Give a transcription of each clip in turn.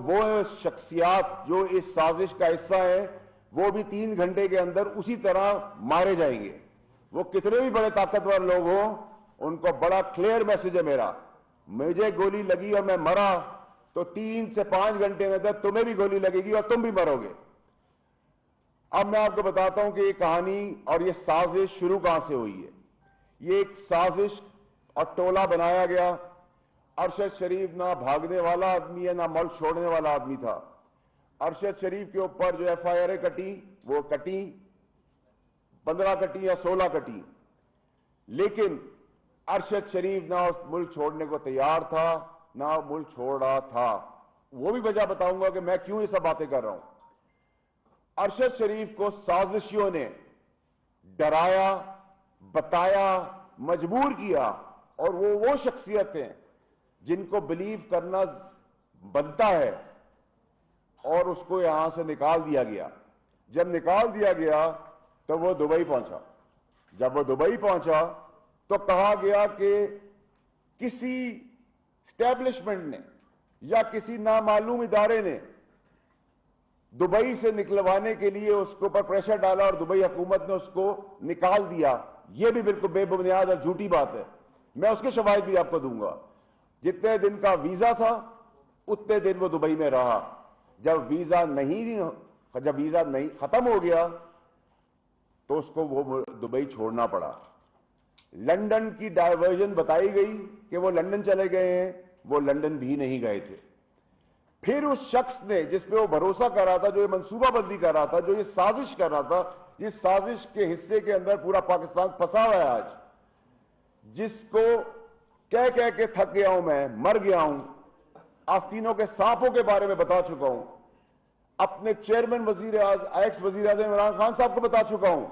وہ شخصیات جو اس سازش کا حصہ ہیں وہ بھی 3 گھنٹے کے اندر اسی طرح مارے جائیں گے. وہ کتنے بھی بڑے طاقتور لوگ ہوں, ان کو بڑا کلیئر میسج ہے میرا, مجھے گولی لگی اور میں مرا تو 3 سے 5 گھنٹے میں اندر تمہیں بھی گولی لگے گی اور تم بھی مرو گے. اب میں آپ کو بتاتا ہوں کہ یہ کہانی اور یہ سازش شروع کہاں سے ہوئی ہے. یہ ایک سازش اور ٹولہ بنایا گیا. ارشد شریف نہ بھاگنے والا آدمی ہے نہ ملک چھوڑنے والا آدمی تھا. ارشد شریف کے اوپر جو ایف آئی آریں کٹی وہ کٹی, 15 کٹی یا 16 کٹی, لیکن ارشد شریف نہ اس ملک چھوڑنے کو تیار تھا نہ ملک چھوڑ رہا تھا. وہ بھی وجہ بتاؤں گا کہ میں کیوں یہ سب باتیں کر رہا ہوں. ارشد شریف کو سازشیوں نے ڈرایا, بتایا, مجبور کیا, اور وہ شخصیتیں جن کو بلیو کرنا بنتا ہے, اور اس کو یہاں سے نکال دیا گیا. جب نکال دیا گیا تو وہ دبئی پہنچا. جب وہ دبئی پہنچا تو کہا گیا کہ کسی اسٹیبلشمنٹ نے یا کسی نامعلوم ادارے نے دبئی سے نکلوانے کے لیے اس کے اوپر پریشر ڈالا اور دبئی حکومت نے اس کو نکال دیا. یہ بھی بالکل بے بنیاد اور جھوٹی بات ہے. میں اس کے شواہد بھی آپ کو دوں گا. جتنے دن کا ویزا تھا اتنے دن وہ دبئی میں رہا. جب ویزا نہیں ختم ہو گیا تو اس کو وہ دبئی چھوڑنا پڑا. لندن کی ڈائیورژن بتائی گئی کہ وہ لندن چلے گئے ہیں, وہ لندن بھی نہیں گئے تھے. پھر اس شخص نے جس پہ وہ بھروسہ کر رہا تھا, جو یہ منصوبہ بندی کر رہا تھا, جو یہ سازش کر رہا تھا, یہ سازش کے حصے کے اندر پورا پاکستان پھنسا ہوا ہے آج, جس کو کہہ کے تھک گیا ہوں, میں مر گیا ہوں, آستینوں کے سانپوں کے بارے میں بتا چکا ہوں, اپنے چیئرمین ایکس وزیر اعظم عمران خان صاحب کو بتا چکا ہوں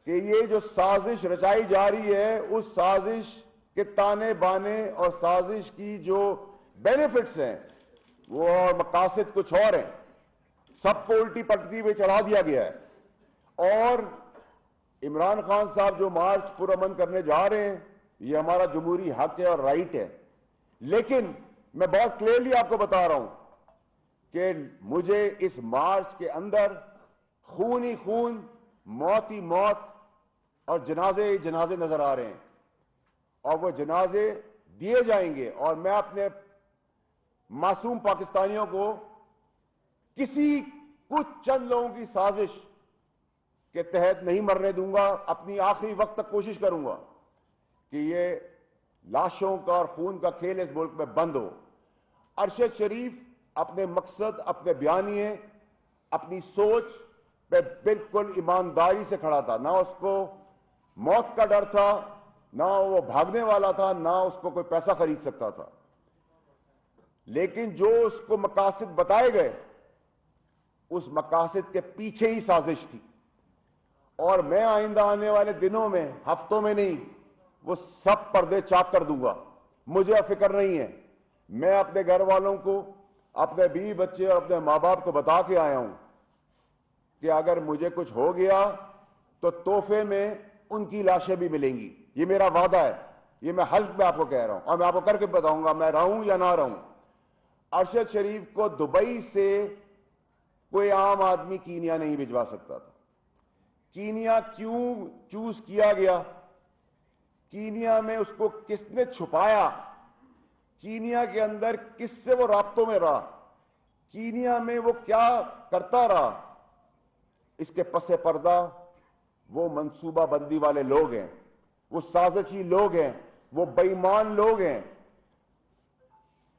کہ یہ جو سازش رچائی جا رہی ہے اس سازش کے تانے بانے اور سازش کی جو بینیفٹس ہیں وہ اور مقاصد کچھ اور ہیں. سب کو الٹی پٹی پہ چڑھا دیا گیا ہے. اور عمران خان صاحب جو مارچ پرامن کرنے جا رہے ہیں یہ ہمارا جمہوری حق ہے اور رائٹ ہے, لیکن میں بہت کلیئرلی آپ کو بتا رہا ہوں کہ مجھے اس مارچ کے اندر خون ہی خون, موت ہی موت اور جنازے ہی جنازے نظر آ رہے ہیں, اور وہ جنازے دیے جائیں گے. اور میں اپنے معصوم پاکستانیوں کو کسی کچھ چند لوگوں کی سازش کے تحت نہیں مرنے دوں گا. اپنی آخری وقت تک کوشش کروں گا کہ یہ لاشوں کا اور خون کا کھیل اس ملک میں بند ہو. ارشد شریف اپنے مقصد, اپنے بیانیے, اپنی سوچ پہ بالکل ایمانداری سے کھڑا تھا. نہ اس کو موت کا ڈر تھا, نہ وہ بھاگنے والا تھا, نہ اس کو کوئی پیسہ خرید سکتا تھا. لیکن جو اس کو مقاصد بتائے گئے اس مقاصد کے پیچھے ہی سازش تھی. اور میں آئندہ آنے والے دنوں میں, ہفتوں میں نہیں, وہ سب پردے چاک کر دوں گا. مجھے فکر نہیں ہے. میں اپنے گھر والوں کو, اپنے بیوی بچے اور اپنے ماں باپ کو بتا کے آیا ہوں کہ اگر مجھے کچھ ہو گیا تو تحفے میں ان کی لاشیں بھی ملیں گی. یہ میرا وعدہ ہے, یہ میں حلف میں آپ کو کہہ رہا ہوں, اور میں آپ کو کر کے بتاؤں گا میں رہوں یا نہ رہوں. ارشد شریف کو دبئی سے کوئی عام آدمی کینیا نہیں بھجوا سکتا تھا. کینیا کیوں چوز کیا گیا, کینیا میں اس کو کس نے چھپایا, کینیا کے اندر کس سے وہ رابطوں میں رہا, کینیا میں وہ کیا کرتا رہا, اس کے پس پردہ وہ منصوبہ بندی والے لوگ ہیں, وہ سازشی لوگ ہیں, وہ بے ایمان لوگ ہیں,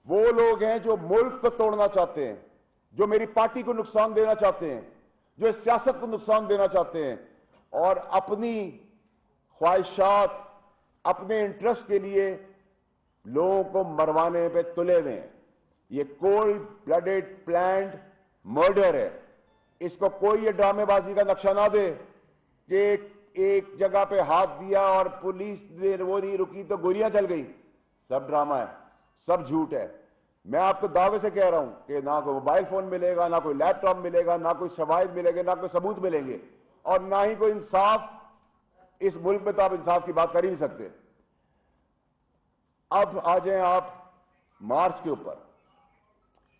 وہ لوگ ہیں جو ملک کو توڑنا چاہتے ہیں, جو میری پارٹی کو نقصان دینا چاہتے ہیں, جو سیاست کو نقصان دینا چاہتے ہیں, اور اپنی خواہشات, اپنے انٹرسٹ کے لیے لوگوں کو مروانے پہ تلے ہوئے ہیں. یہ کولڈ بلڈڈ پلانڈ مرڈر ہے. اس کو کوئی یہ ڈرامے بازی کا نقشہ نہ دے کہ ایک جگہ پہ ہاتھ دیا اور پولیس وہ نہیں رکی تو گولیاں چل گئی. سب ڈرامہ ہے, سب جھوٹ ہے. میں آپ کو دعوے سے کہہ رہا ہوں کہ نہ کوئی موبائل فون ملے گا, نہ کوئی لیپ ٹاپ ملے گا, نہ کوئی شواہد ملے گے, نہ کوئی ثبوت ملیں گے, اور نہ ہی کوئی انصاف. اس ملک میں تو آپ انصاف کی بات کر ہی نہیں سکتے. اب آ جائیں آپ مارچ کے اوپر.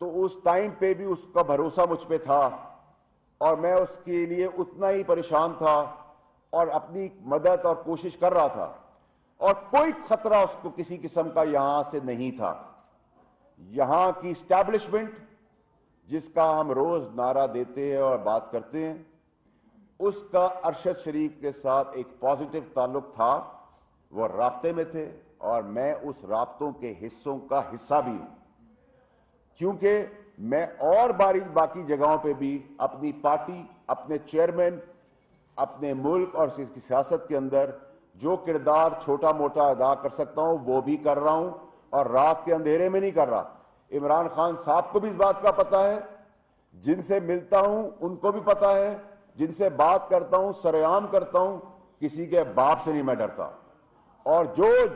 تو اس ٹائم پہ بھی اس کا بھروسہ مجھ پہ تھا اور میں اس کے لیے اتنا ہی پریشان تھا اور اپنی مدد اور کوشش کر رہا تھا, اور کوئی خطرہ اس کو کسی قسم کا یہاں سے نہیں تھا. یہاں کی اسٹیبلشمنٹ جس کا ہم روز نعرہ دیتے ہیں اور بات کرتے ہیں, اس کا ارشد شریف کے ساتھ ایک پازیٹو تعلق تھا. وہ رابطے میں تھے اور میں اس رابطوں کے حصوں کا حصہ بھی ہوں, کیونکہ میں اور باقی جگہوں پہ بھی اپنی پارٹی, اپنے چیئرمین, اپنے ملک اور اس کی سیاست کے اندر جو کردار چھوٹا موٹا ادا کر سکتا ہوں وہ بھی کر رہا ہوں, اور رات کے اندھیرے میں نہیں کر رہا. عمران خان صاحب کو بھی اس بات کا پتہ ہے, جن سے ملتا ہوں ان کو بھی پتہ ہے, جن سے بات کرتا ہوں سرعام کرتا ہوں, کسی کے باپ سے نہیں میں ڈرتا. اور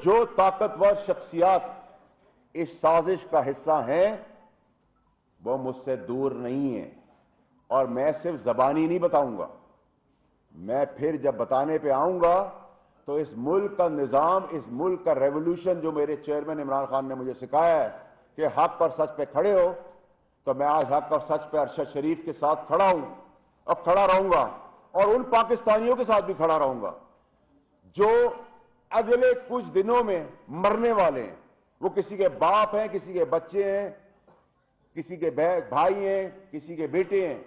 جو طاقتور شخصیات اس سازش کا حصہ ہیں وہ مجھ سے دور نہیں ہیں, اور میں صرف زبانی نہیں بتاؤں گا, میں پھر جب بتانے پہ آؤں گا تو اس ملک کا نظام, اس ملک کا ریولوشن جو میرے چیئرمین عمران خان نے مجھے سکھایا ہے کہ حق اور سچ پہ کھڑے ہو, تو میں آج حق اور سچ پہ ارشد شریف کے ساتھ کھڑا ہوں اور کھڑا رہوں گا, اور ان پاکستانیوں کے ساتھ بھی کھڑا رہوں گا جو اگلے کچھ دنوں میں مرنے والے ہیں. وہ کسی کے باپ ہیں, کسی کے بچے ہیں, کسی کے بھائی ہیں, کسی کے بیٹے ہیں,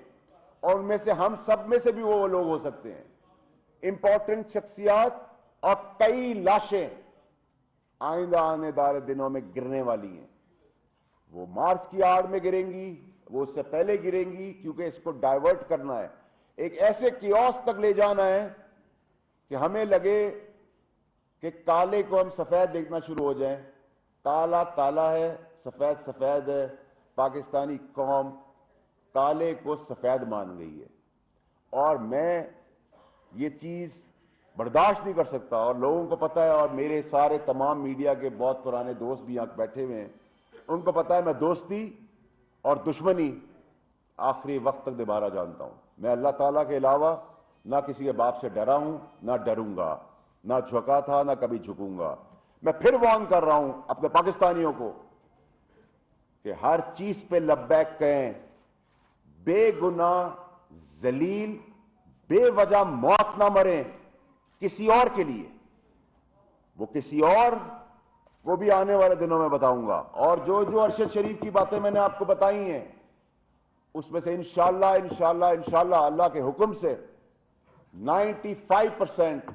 اور ان میں سے ہم سب میں سے بھی وہ لوگ ہو سکتے ہیں. امپورٹنٹ شخصیات اور کئی لاشیں آئندہ آنے والے دنوں میں گرنے والی ہیں. وہ مارچ کی آڑ میں گریں گی, وہ اس سے پہلے گریں گی, کیونکہ اس کو ڈائیورٹ کرنا ہے, ایک ایسے کیوس تک لے جانا ہے کہ ہمیں لگے کہ کالے کو ہم سفید دیکھنا شروع ہو جائیں. کالا کالا ہے, سفید سفید ہے. پاکستانی قوم کالے کو سفید مان گئی ہے, اور میں یہ چیز برداشت نہیں کر سکتا. اور لوگوں کو پتہ ہے, اور میرے سارے تمام میڈیا کے بہت پرانے دوست بھی یہاں بیٹھے ہوئے ہیں, ان کو پتہ ہے میں دوستی اور دشمنی آخری وقت تک نبھانا جانتا ہوں. میں اللہ تعالیٰ کے علاوہ نہ کسی کے باپ سے ڈرا ہوں, نہ ڈروں گا, نہ جھکا تھا, نہ کبھی جھکوں گا. میں پھر وارن کر رہا ہوں اپنے پاکستانیوں کو کہ ہر چیز پہ لبیک کہیں, بے گناہ ذلیل بے وجہ موت نہ مریں کسی اور کے لیے. وہ کسی اور کو بھی آنے والے دنوں میں بتاؤں گا, اور جو ارشد شریف کی باتیں میں نے آپ کو بتائی ہیں اس میں سے انشاءاللہ اللہ کے حکم سے 95%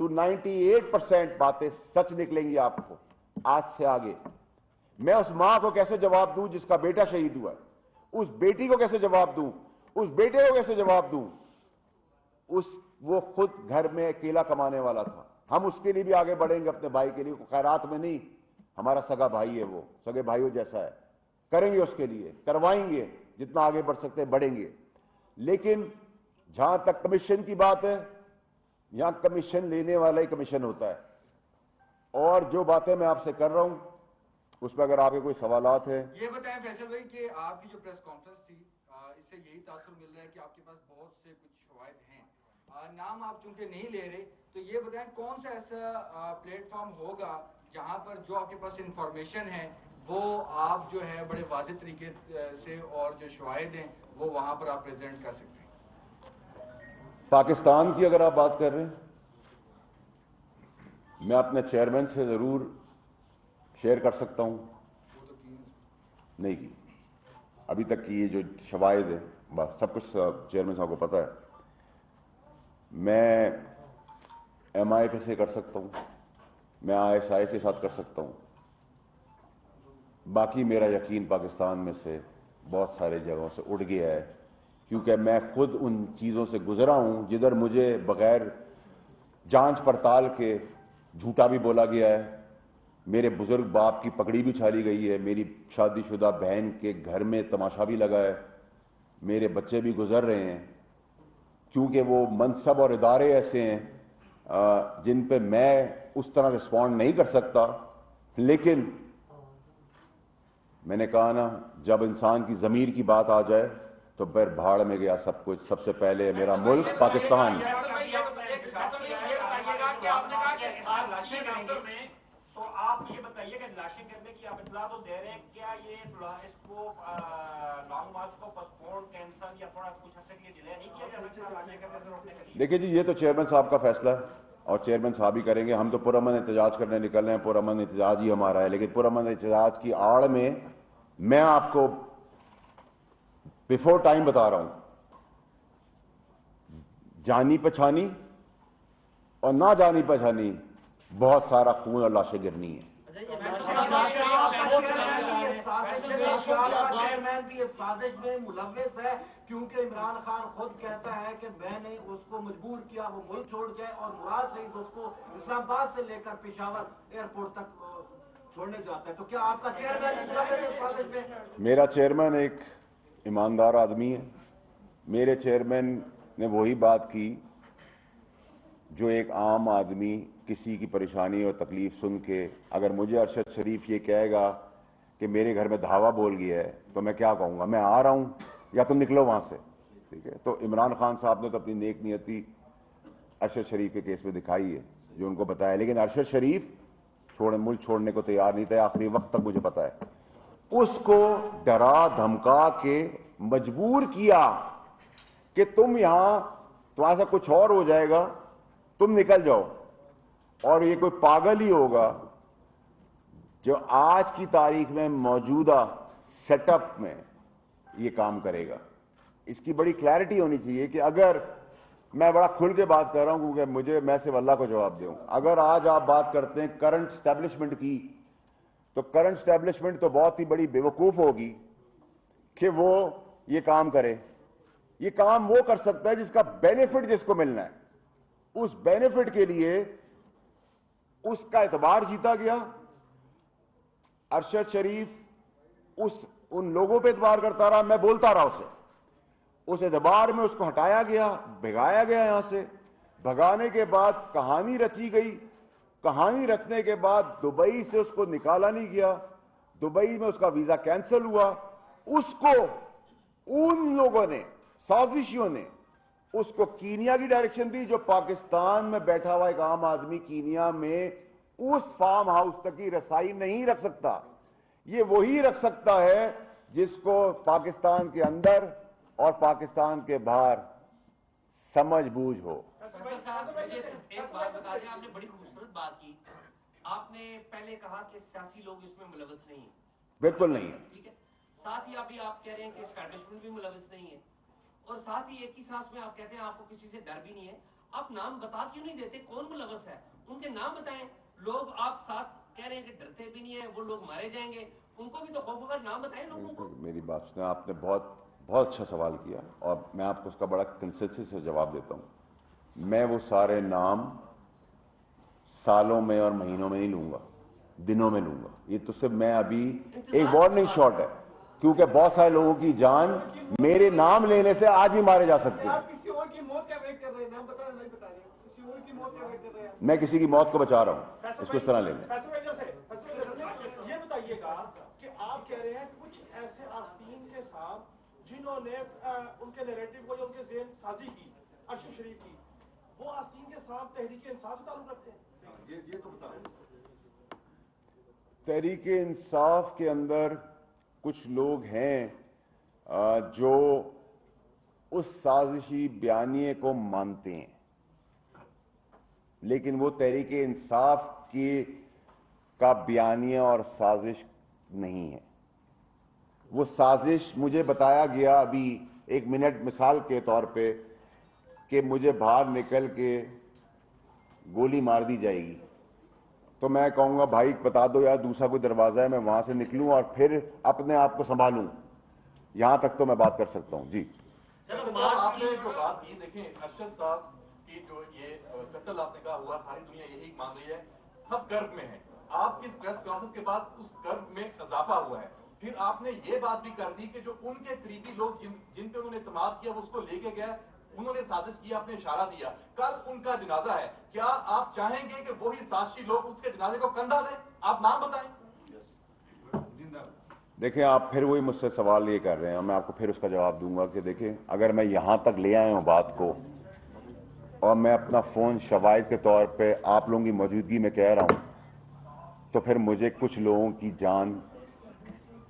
to 98% باتیں سچ نکلیں گی آپ کو آج سے آگے. میں اس ماں کو کیسے جواب دوں جس کا بیٹا شہید ہوا ہے, اس بیٹی کو کیسے جواب دوں, اس بیٹے کو کیسے جواب دوں, وہ خود گھر میں اکیلا کمانے والا تھا. ہم اس کے لیے بھی آگے بڑھیں گے, اپنے بھائی کے لیے, خیرات میں نہیں, ہمارا سگا بھائی ہے, وہ سگے بھائیوں جیسا ہے, کریں گے اس کے لیے, کروائیں گے, جتنا آگے بڑھ سکتے بڑھیں گے. لیکن جہاں تک کمیشن کی بات ہے, یہاں کمیشن لینے والا ہی کمیشن ہوتا ہے. اور جو باتیں میں آپ سے کر رہا ہوں اس پہ اگر آپ کے کوئی سوالات ہیں. یہ بتائیں فیصل بھائی کہ آپ کی جو پریس کانفرنس تھی اس سے یہی تاثر مل رہا ہے کہ آپ کے پاس بہت سے کچھ شواہد ہیں, نام آپ چونکہ نہیں لے رہے, تو یہ بتائیں کون سا ایسا پلیٹ فارم ہوگا جہاں پر جو آپ کے پاس انفارمیشن ہے وہ آپ جو ہے بڑے واضح طریقے سے, اور جو شواہد ہیں وہ وہاں پر آپ پریزنٹ کر سکتے ہیں. پاکستان کی اگر آپ بات کر رہے ہیں, میں اپنے چیئرمین سے ضرور شیئر کر سکتا ہوں. نہیں کی ابھی تک کی یہ جو شواہد ہیں سب کچھ چیئرمین صاحب کو پتہ ہے. میں ایم آئی سے کر سکتا ہوں, میں ISI کے ساتھ کر سکتا ہوں. باقی میرا یقین پاکستان میں سے بہت سارے جگہوں سے اڑ گیا ہے, کیونکہ میں خود ان چیزوں سے گزرا ہوں جدھر مجھے بغیر جانچ پڑتال کے جھوٹا بھی بولا گیا ہے, میرے بزرگ باپ کی پگڑی بھی چھالی گئی ہے, میری شادی شدہ بہن کے گھر میں تماشا بھی لگا ہے, میرے بچے بھی گزر رہے ہیں, کیونکہ وہ منصب اور ادارے ایسے ہیں جن پہ میں اس طرح رسپونڈ نہیں کر سکتا. لیکن میں نے کہا نا, جب انسان کی ضمیر کی بات آ جائے تو پھر بھاڑ میں گیا سب کچھ. سب سے پہلے میرا ملک پاکستان. تو آپ یہ بتائیے کہ لاشیں کرنے کی آپ اطلاع تو دے رہے ہیں, کیا یہ اس کو مارچ کو پسپون کینسل یا تھوڑا کچھ عرصے کے لیے ڈیلے نہیں کیا جا سکتا؟ دیکھیے جی، یہ تو چیئرمین صاحب کا فیصلہ ہے اور چیئرمین صاحب ہی کریں گے. ہم تو پرامن احتجاج کرنے نکل رہے ہیں, پرامن احتجاج ہی ہمارا ہے, لیکن پرامن احتجاج کی آڑ میں آپ کو بیفور ٹائم بتا رہا ہوں, جانی پہچانی اور نہ جانی پہچانی بہت سارا خون اور لاشیں گرنی ہیں. چیئرمین بھی اس سازش میں ملوث ہے, کیونکہ عمران خان خود کہتا ہے کہ میں نے اس کو مجبور کیا وہ ملک چھوڑ جائے, اور مراد سعید اس کو اسلام آباد سے لے کر پشاور ایئرپورٹ تک چھوڑنے جاتا ہے. تو کیا آپ کا چیئرمین بھی ملوث ہے اس سازش میں؟ میرا چیئرمین ایک ایماندار آدمی ہے. میرے چیئرمین نے وہی بات کی جو ایک عام آدمی کسی کی پریشانی اور تکلیف سن کے, اگر مجھے ارشد شریف یہ کہے گا کہ میرے گھر میں دھاوا بول گیا ہے تو میں کیا کہوں گا, میں آ رہا ہوں یا تم نکلو وہاں سے. ٹھیک ہے, تو عمران خان صاحب نے تو اپنی نیک نیتی ارشد شریف کے کیس میں دکھائی ہے جو ان کو بتایا, لیکن ارشد شریف ملک چھوڑنے کو تیار نہیں تھا آخری وقت تک, مجھے پتا ہے. اس کو ڈرا دھمکا کے مجبور کیا کہ تم یہاں, تمہارا سا کچھ اور ہو جائے گا, تم نکل جاؤ. اور یہ کوئی پاگل ہی ہوگا جو آج کی تاریخ میں موجودہ سیٹ اپ میں یہ کام کرے گا. اس کی بڑی کلیئرٹی ہونی چاہیے کہ اگر میں بڑا کھل کے بات کر رہا ہوں کیونکہ میں صرف اللہ کو جواب دوں, اگر آج آپ بات کرتے ہیں کرنٹ اسٹیبلشمنٹ کی, تو کرنٹ اسٹیبلشمنٹ تو بہت ہی بڑی بیوقوف ہوگی کہ وہ یہ کام کرے. یہ کام وہ کر سکتا ہے جس کا بینیفٹ جس کو ملنا ہے, اس بینیفٹ کے لیے اس کا اعتبار جیتا گیا. ارشد شریف ان لوگوں پہ اعتبار کرتا رہا, میں بولتا رہا اسے, اس اعتبار میں اس کو ہٹایا گیا, بھگایا گیا یہاں سے. بھگانے کے بعد کہانی رچی گئی, کہانی رچنے کے بعد دبئی سے اس کو نکالا نہیں گیا, دبئی میں اس کا ویزا کینسل ہوا. اس کو ان لوگوں نے, سازشیوں نے اس کو کینیا کی ڈائریکشن دی, جو پاکستان میں بیٹھا ہوا ایک عام آدمی کینیا میں اس فارم ہاؤس تک کی رسائی نہیں رکھ سکتا. یہ وہی رکھ سکتا ہے جس کو پاکستان کے اندر اور پاکستان کے باہر سمجھ بوجھ ہو. ایک بات بتا دیں, آپ نے بڑی خوبصورت بات کی. آپ نے پہلے کہا کہ سیاسی لوگ اس میں ملوث نہیں ہیں. بالکل نہیں ہے. ٹھیک ہے, ساتھ ہی ابھی آپ کہہ رہے ہیں کہ اسٹیبلشمنٹ بھی ملوث نہیں ہے, اور ساتھ ہی ایک ہی سانس میں آپ کہتے ہیں آپ کو کسی سے ڈر بھی نہیں ہے. آپ نام بتا کیوں نہیں دیتے کون ملوث ہے؟ ان کے نام بتائیں. لوگ آپ ساتھ کہہ رہے ہیں کہ ڈرتے بھی نہیں ہیں, وہ لوگ مارے جائیں گے, ان کو بھی تو خوف ہوگا. نام بتائیں لوگوں کو. میری بات سنیں, آپ نے بہت اچھا سوال کیا اور میں آپ کو اس کا بڑا کنسسٹنسی سے جواب دیتا ہوں. میں وہ سارے نام سالوں میں اور مہینوں میں نہیں لوں گا, دنوں میں لوں گا. یہ تو صرف میں ابھی ایک وارننگ شاٹ ہے, کیونکہ بہت سارے لوگوں کی جان میرے نام لینے سے آج بھی مارے جا سکتے ہیں. میں کسی کی موت کو بچا رہا ہوں, اس کو اس طرح لیں گے. یہ بتائیے گا کہ آپ کہہ رہے ہیں کچھ ایسے آستین کے ساتھ جنہوں نے ان کے نیریٹو کو یا ان کے ذہن سازی کی ارشد شریف کی, وہ آستین کے ساتھ تحریک انصاف سے تعلق رکھتے ہیں؟ یہ تو بتا رہے ہیں. تحریک انصاف کے اندر کچھ لوگ ہیں جو اس سازشی بیانیے کو مانتے ہیں, لیکن وہ تحریک انصاف کا بیانیہ اور سازش نہیں ہے. وہ سازش مجھے بتایا گیا ابھی ایک منٹ مثال کے طور پہ کہ مجھے باہر نکل کے گولی مار دی جائے گی, تو میں کہوں گا بھائی بتا دو یار دوسرا کوئی دروازہ ہے, میں وہاں سے نکلوں اور پھر اپنے آپ کو سنبھالوں. یہاں تک تو میں بات کر سکتا ہوں. جی آپ نے جو بات کی, دیکھیں ارشد صاحب کی جو یہ قتل آپ نے کہا ہوا, ساری دنیا یہی مان رہی ہے, سب کرب میں ہے. آپ کی اس پریس کانفرنس کے بعد اس کرب میں اضافہ ہوا ہے. پھر آپ نے یہ بات بھی کر دی کہ جو ان کے قریبی لوگ جن پہ انہوں نے اعتماد کیا وہ اس کو لے کے گئے, انہوں نے سازش کیا, اپنے اشارہ دیا. کل ان کا جنازہ ہے, کیا آپ چاہیں گے کہ وہی سازشی لوگ اس کے جنازے کو کندھا دیں؟ آپ نام بتائیں. دیکھیں آپ پھر وہی مجھ سے سوال یہ کر رہے ہیں, میں آپ کو پھر اس کا جواب دوں گا کہ دیکھیں اگر میں یہاں تک لے آیا ہوں بات کو اور میں اپنا فون شواہد کے طور پہ آپ لوگوں کی موجودگی میں کہہ رہا ہوں, تو پھر مجھے کچھ لوگوں کی جان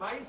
22